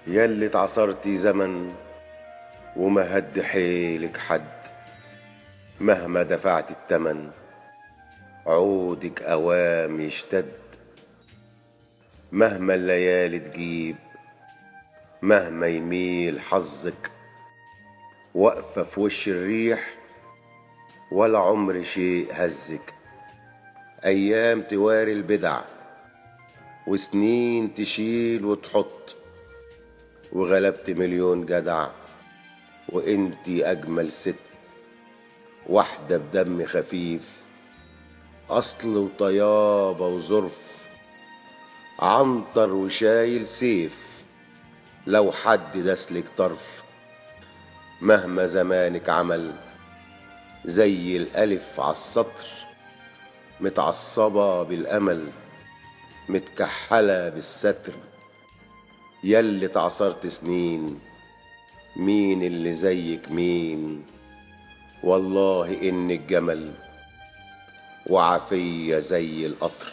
ياللي اتعصرتي زمن وما هد حيلك حد، مهما دفعت التمن عودك أوام يشتد. مهما الليالي تجيب، مهما يميل حظك، واقفة في وش الريح ولا عمر شيء هزك. أيام تواري البدع وسنين تشيل وتحط، وغلبت مليون جدع وانتي أجمل ست. واحدة بدم خفيف، أصل وطيابة وظرف، عنتر وشايل سيف لو حد داسلك طرف. مهما زمانك عمل زي الألف عالسطر، متعصبة بالأمل متكحلة بالستر. ياللي اتعصرت سنين مين اللي زيك مين، والله إنك جمل وعافية زي القطر.